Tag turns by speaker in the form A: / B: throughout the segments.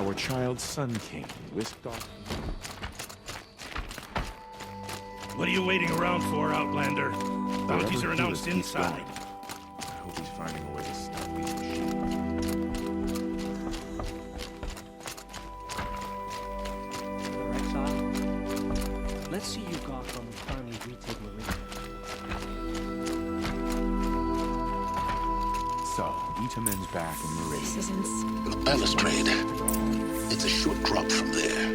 A: our child Sun King whisked off.
B: What are you waiting around for, Outlander? Bounties are announced inside.
A: I hope he's finding a way to stop these machines.
C: Exile. Let's see you Gotham finally retake Marine.
A: So, Itamen's back in Marine.
D: This is insane.
E: The balustrade. It's a short drop from there.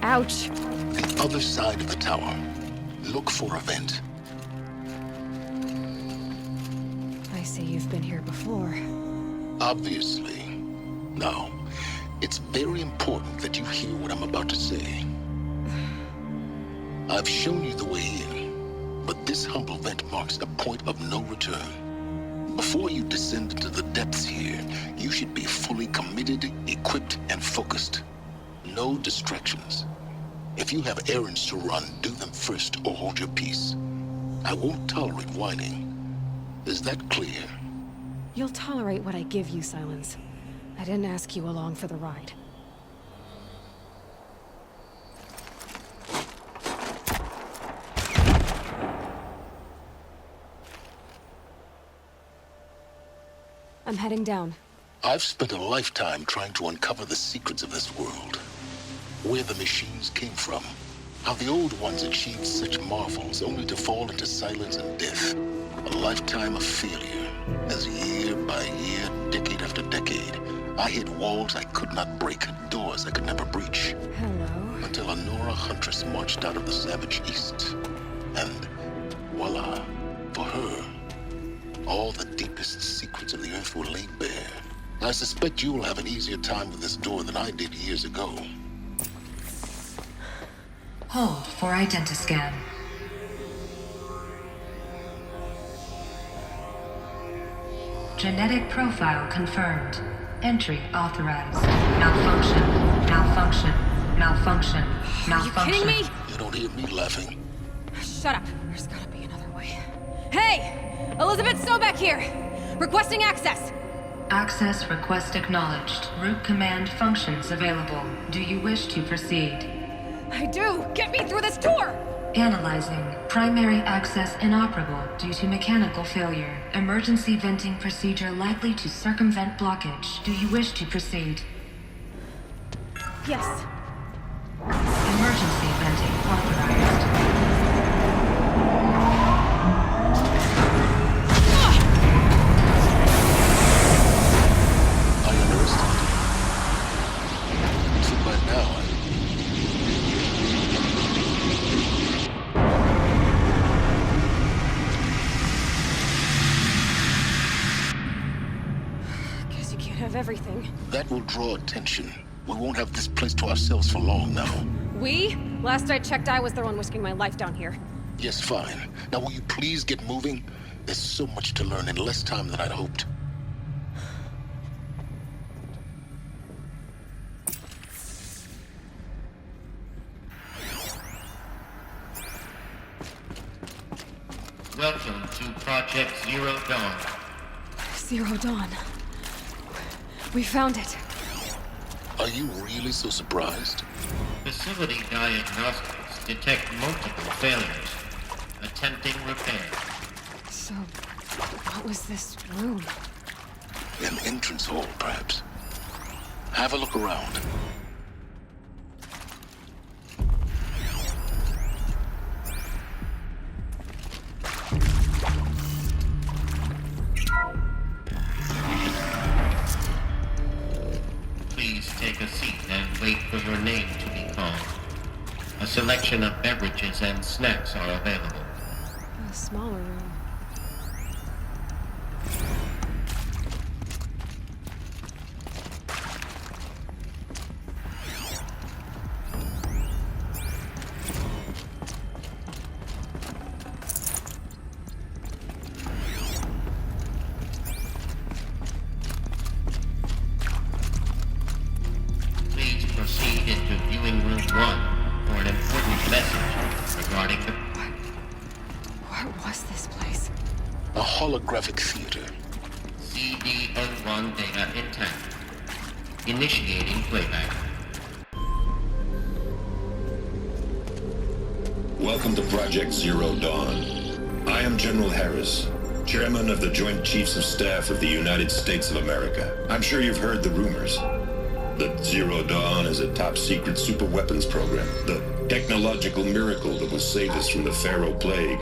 D: Ouch.
E: The other side of the tower. Look for a vent.
D: I see you've been here before.
E: Obviously. Now, it's very important that you hear what I'm about to say. I've shown you the way in, but this humble vent marks a point of no return. Before you descend into the depths here, you should be fully committed, equipped, and focused. No distractions. If you have errands to run, do them first or hold your peace. I won't tolerate whining. Is that clear?
D: You'll tolerate what I give you, Silence. I didn't ask you along for the ride. I'm heading down.
E: I've spent a lifetime trying to uncover the secrets of this world. Where the machines came from. How the old ones achieved such marvels only to fall into silence and death. A lifetime of failure. As year by year, decade after decade, I hit walls I could not break, doors I could never breach.
D: Hello.
E: Until a Nora huntress marched out of the savage east. And voila, for her, all the deepest secrets of the earth were laid bare. I suspect you will have an easier time with this door than I did years ago.
F: Hold for identiscan. Genetic profile confirmed. Entry authorized. Malfunction. Malfunction. Malfunction. Malfunction.
D: Are you kidding me?
E: You don't hear me laughing.
D: Shut up. There's gotta be another way. Hey! Elizabeth Sobeck here! Requesting access!
F: Access request acknowledged. Root command functions available. Do you wish to proceed?
D: I do! Get me through this tour!
F: Analyzing. Primary access inoperable due to mechanical failure. Emergency venting procedure likely to circumvent blockage. Do you wish to proceed?
D: Yes.
F: Emergency venting authorized.
E: I understand. So by now,
D: Guess you can't have everything.
E: that will draw attention. We won't have this place to ourselves for long now.
D: We? Last I checked, I was the one risking my life down here.
E: Yes, fine. Now will you please get moving? There's so much to learn in less time than I'd hoped.
G: Welcome to Project Zero Dawn.
D: Zero Dawn. We found it.
E: Are you really so surprised?
G: Facility diagnostics detect multiple failures. Attempting repair.
D: So, what was this room?
E: An entrance hall, perhaps. Have a look around.
G: Please take a seat and wait for your name to be called. A selection of beverages and snacks are available.
D: A smaller room. was this place?
E: A holographic theater.
G: CD-N1 data intact. Initiating playback.
H: Welcome to Project Zero Dawn. I am General Harris, Chairman of the Joint Chiefs of Staff of the United States of America. I'm sure you've heard the rumors that Zero Dawn is a top-secret superweapons program, the technological miracle that will save us from the Pharaoh Plague,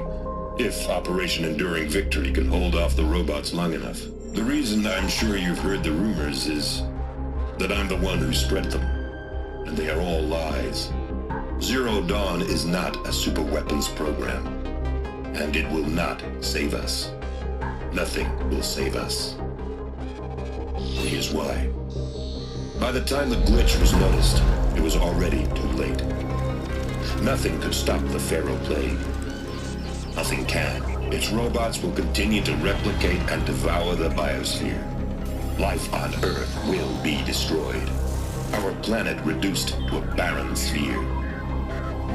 H: if Operation Enduring Victory can hold off the robots long enough. The reason I'm sure you've heard the rumors is that I'm the one who spread them, and they are all lies. Zero Dawn is not a superweapons program, and it will not save us. Nothing will save us. Here's why. By the time the glitch was noticed, it was already too late. Nothing could stop the Pharaoh Plague. Nothing can. Its robots will continue to replicate and devour the biosphere. Life on Earth will be destroyed. Our planet reduced to a barren sphere.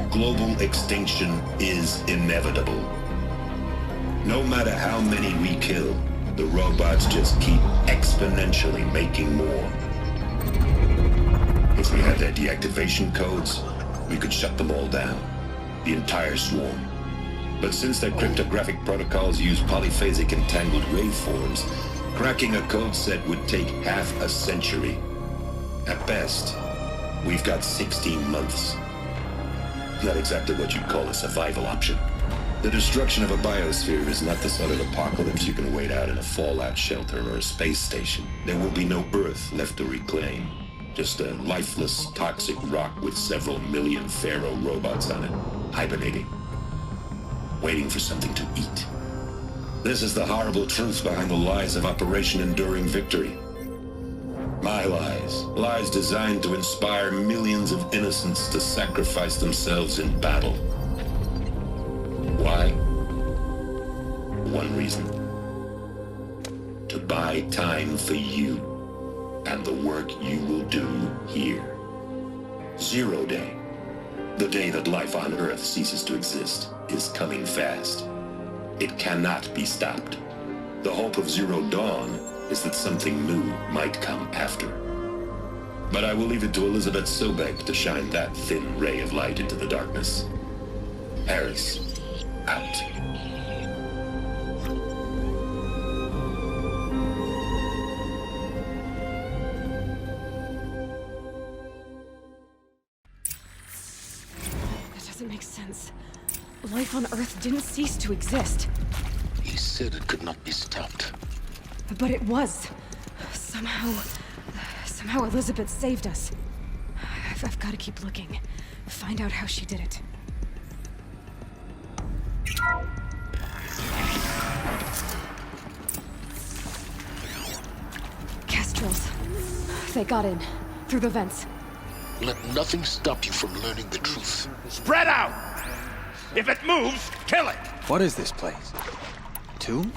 H: Global extinction is inevitable. No matter how many we kill, the robots just keep exponentially making more. If we had their deactivation codes, we could shut them all down. The entire swarm. But since their cryptographic protocols use polyphasic entangled waveforms, cracking a code set would take half a century. At best, we've got 16 months. Not exactly what you'd call a survival option. The destruction of a biosphere is not the sort of apocalypse you can wait out in a fallout shelter or a space station. There will be no Earth left to reclaim. Just a lifeless, toxic rock with several million Pharaoh robots on it, hibernating, waiting for something to eat. This is the horrible truth behind the lies of Operation Enduring Victory. My lies. Lies designed to inspire millions of innocents to sacrifice themselves in battle. Why? One reason. To buy time for you and the work you will do here. Zero Day, the day that life on Earth ceases to exist, is coming fast. It cannot be stopped. The hope of Zero Dawn is that something new might come after. But I will leave it to Elizabeth Sobek to shine that thin ray of light into the darkness. Harris, out.
D: That doesn't make sense. Life on Earth didn't cease to exist.
E: He said it could not be stopped.
D: But it was. Somehow Elizabeth saved us. I've got to keep looking. Find out how she did it. Kestrels. They got in. Through the vents.
E: Let nothing stop you from learning the truth.
B: Spread out! If it moves, kill it!
A: What is this place? Tomb?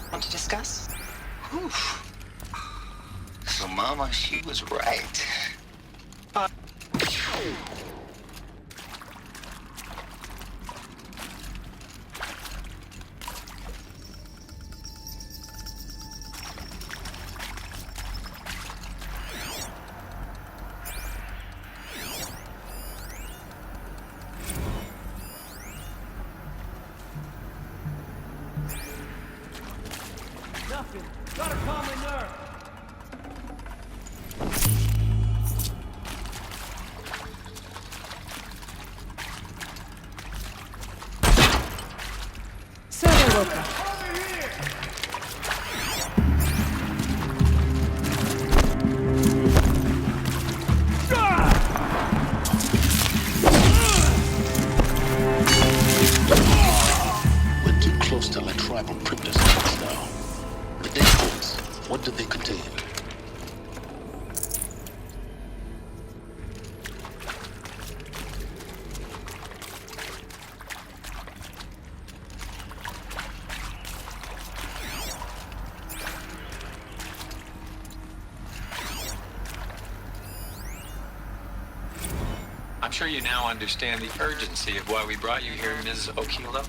I: Want to discuss?
E: Some
I: Mama, she was right.
C: Nothing. Gotta calm my nerve.
D: So they woke up.
E: We're too close to like tribal cryptos now. The dead codes, what do they contain?
A: I'm sure you now understand the urgency of why we brought you here, Ms. Okilo.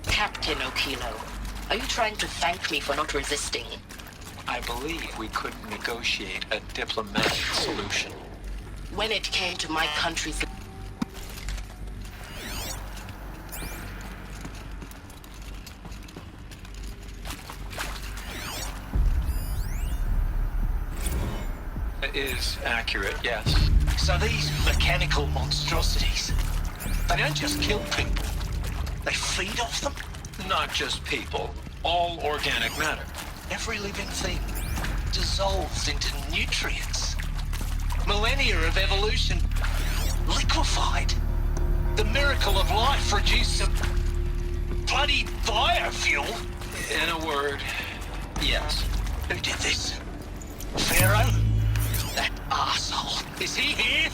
J: Captain Okilo, are you trying to thank me for not resisting?
A: I believe we could negotiate a diplomatic solution.
J: When it came to my country's...
A: It is accurate, yes.
I: So these mechanical monstrosities, they don't just kill people. They feed off them.
A: Not just people, all organic matter.
I: Every living thing dissolves into nutrients. Millennia of evolution liquefied. The miracle of life reduced to bloody biofuel.
A: In a word, yes.
I: Who did this? Pharaoh? That asshole. Is he here?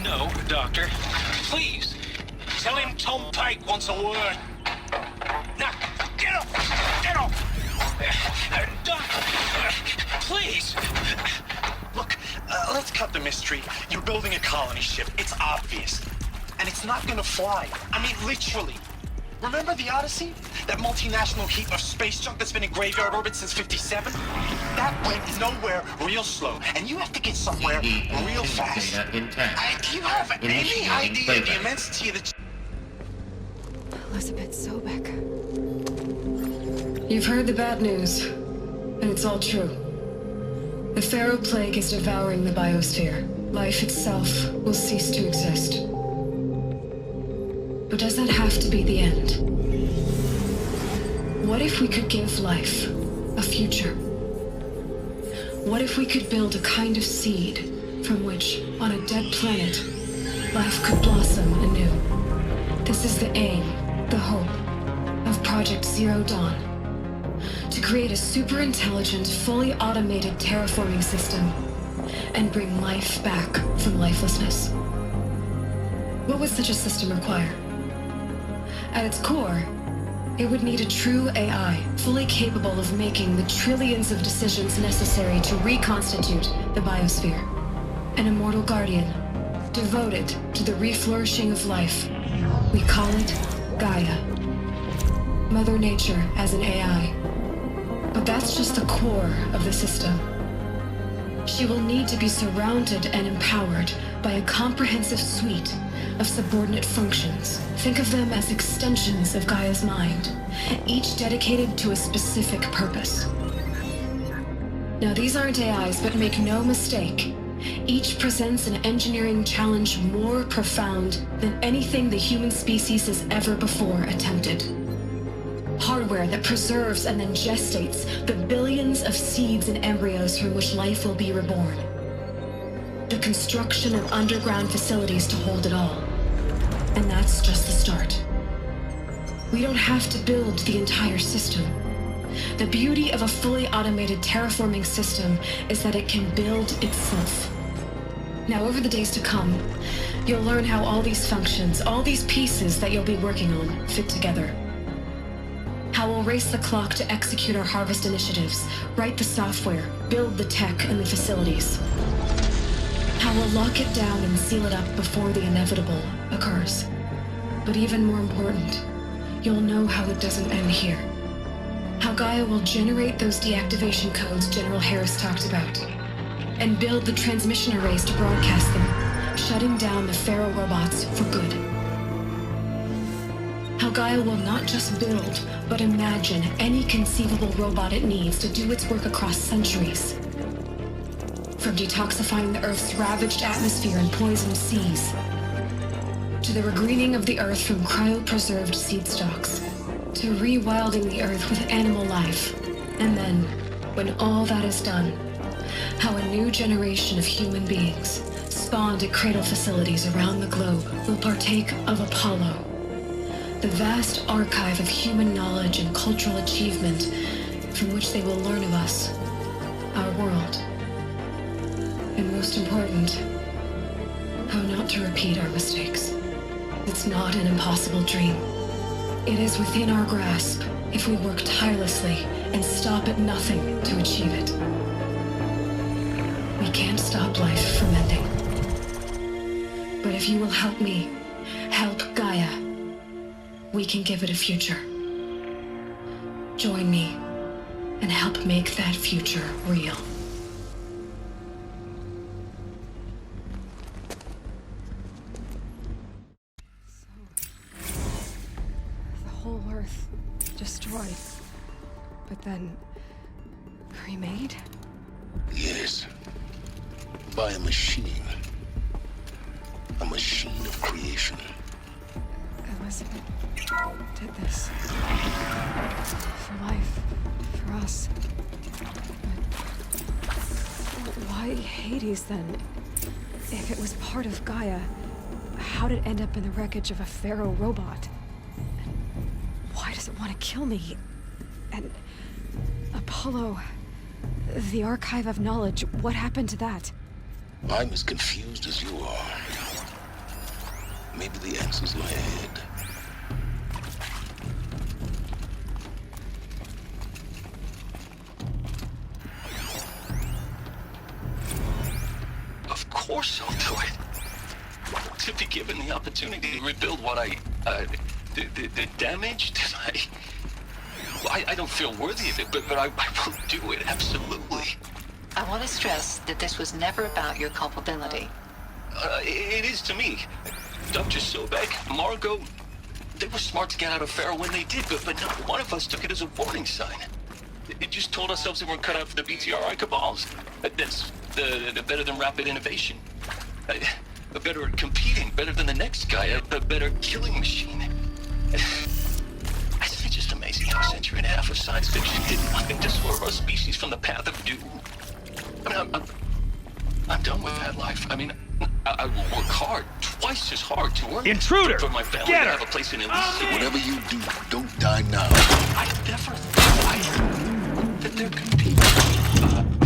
A: No, Doctor.
I: Please, tell him Tom Pate wants a word. Now, get off! Get off! Please! Look, let's cut the mystery. You're building a colony ship. It's obvious. And it's not gonna fly. I mean, literally. Remember the Odyssey? That multinational heap of space junk that's been in graveyard orbit since 57? That went nowhere real slow. And you have to get somewhere real fast. Do you have any idea of the immensity of the...
D: Elizabeth Sobek.
K: You've heard the bad news, and it's all true. The Pharaoh Plague is devouring the biosphere. Life itself will cease to exist. But does that have to be the end? What if we could give life a future? What if we could build a kind of seed from which, on a dead planet, life could blossom anew? This is the aim, the hope, of Project Zero Dawn. To create a super-intelligent, fully automated terraforming system and bring life back from lifelessness. What would such a system require? At its core, it would need a true AI, fully capable of making the trillions of decisions necessary to reconstitute the biosphere. An immortal guardian, devoted to the reflourishing of life. We call it Gaia. Mother Nature as an AI. But that's just the core of the system. She will need to be surrounded and empowered by a comprehensive suite of subordinate functions. Think of them as extensions of Gaia's mind, each dedicated to a specific purpose. Now, these aren't AIs, but make no mistake, each presents an engineering challenge more profound than anything the human species has ever before attempted. Hardware that preserves and then gestates the billions of seeds and embryos from which life will be reborn. The construction of underground facilities to hold it all. And that's just the start. We don't have to build the entire system. The beauty of a fully automated terraforming system is that it can build itself. Now, over the days to come, you'll learn how all these functions, all these pieces that you'll be working on, fit together. How we'll race the clock to execute our harvest initiatives, write the software, build the tech and the facilities. How we'll lock it down and seal it up before the inevitable occurs. But even more important, you'll know how it doesn't end here. How Gaia will generate those deactivation codes General Harris talked about, and build the transmission arrays to broadcast them, shutting down the Pharaoh robots for good. How Gaia will not just build, but imagine any conceivable robot it needs to do its work across centuries. From detoxifying the Earth's ravaged atmosphere and poisoned seas, to the regreening of the Earth from cryopreserved seed stalks, to rewilding the Earth with animal life. And then, when all that is done, how a new generation of human beings, spawned at cradle facilities around the globe, will partake of Apollo, the vast archive of human knowledge and cultural achievement from which they will learn of us, our world. And most important, how not to repeat our mistakes. It's not an impossible dream. It is within our grasp if we work tirelessly and stop at nothing to achieve it. We can't stop life from ending. But if you will help me, help Gaia, we can give it a future. Join me and help make that future real.
D: The whole Earth destroyed, but then remade?
E: Yes. By a machine. A machine of creation.
D: Elizabeth did this. For life. For us. But why Hades then? If it was part of Gaia, how did it end up in the wreckage of a Pharaoh robot? And why does it want to kill me? And Apollo, the archive of knowledge, what happened to that?
E: I'm as confused as you are. Maybe the answers lie ahead.
A: Of course I'll do it. To be given the opportunity to rebuild what the damage that I don't feel worthy of it, but I will do it, absolutely.
J: I want to stress that this was never about your culpability.
A: It is to me. Dr. Sobek, Margot, they were smart to get out of Pharaoh when they did, but not one of us took it as a warning sign. It just told ourselves they weren't cut out for the BTRI cabals. That's the better than rapid innovation. Better at competing, better than the next guy, a better killing machine. It's just amazing how a century and a half of science fiction did nothing to swerve our species from the path of doom. I mean, I'm done with that life. I mean, I will work hard, twice as hard to earn
B: Intruder!
A: for my family
B: Get
A: to
B: her!
A: have a place in Elysium.
E: Whatever you do, don't die now.
A: I never thought that there could be atonement.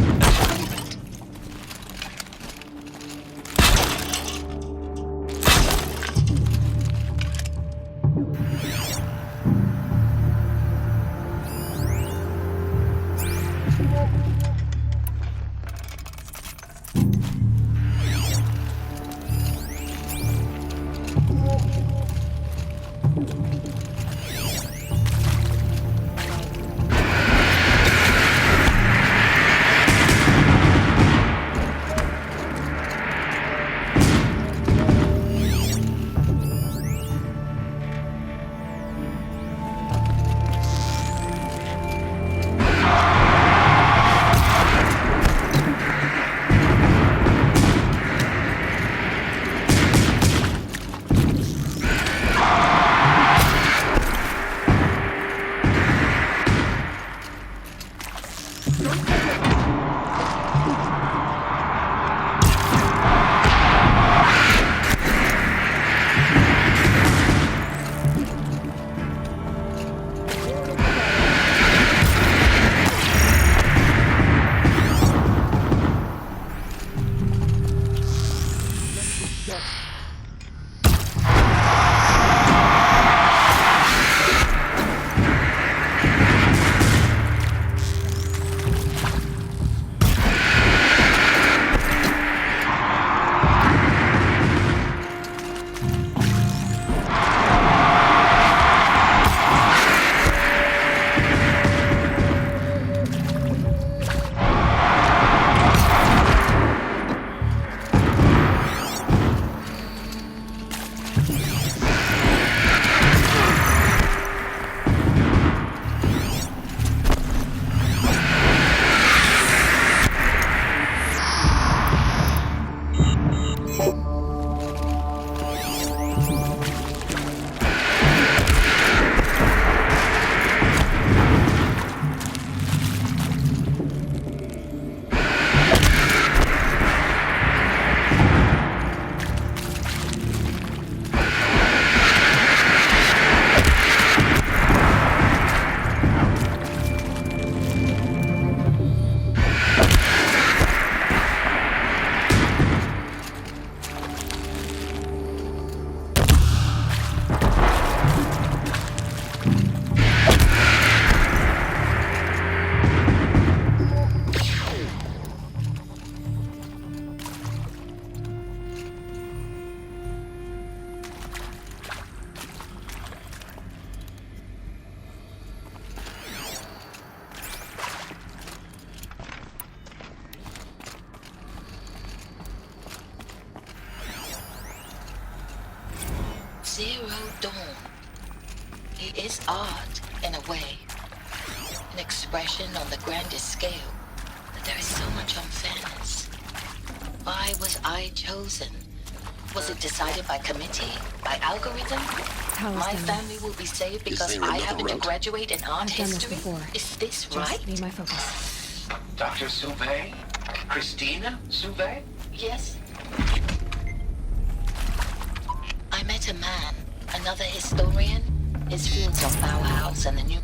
J: Zero Dawn. It is art, in a way. An expression on the grandest scale. But there is so much unfairness. Why was I chosen? Was it decided by committee? By algorithm? My family will be saved because I happen to graduate in art history? Is this right?
D: Need my focus.
L: Dr. Sauvé? Christina Sauvé?
J: Yes. I met a man, another historian. His fields on Bauhaus and the new...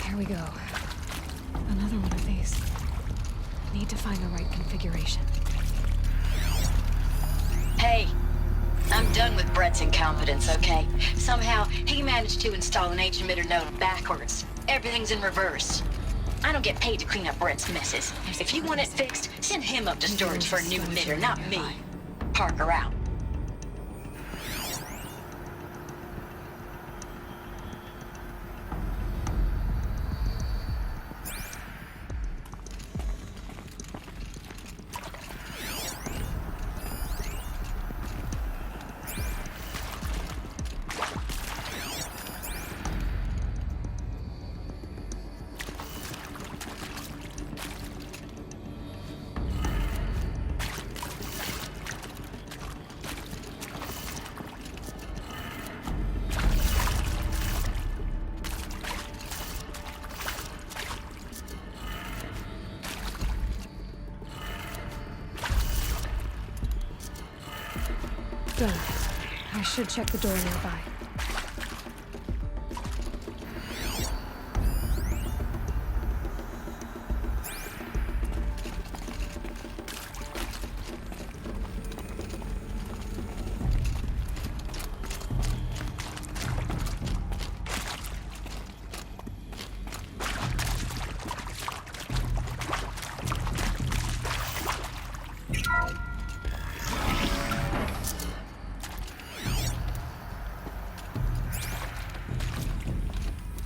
D: Here we go. Another one of these. Need to find the right configuration.
J: Hey, I'm done with Brett's incompetence, okay? Somehow, he managed to install an H-emitter node backwards. Everything's in reverse. I don't get paid to clean up Brett's messes. If you want it fixed, send him up to storage for a new emitter, not me. Parker out.
D: Done. I should check the door nearby.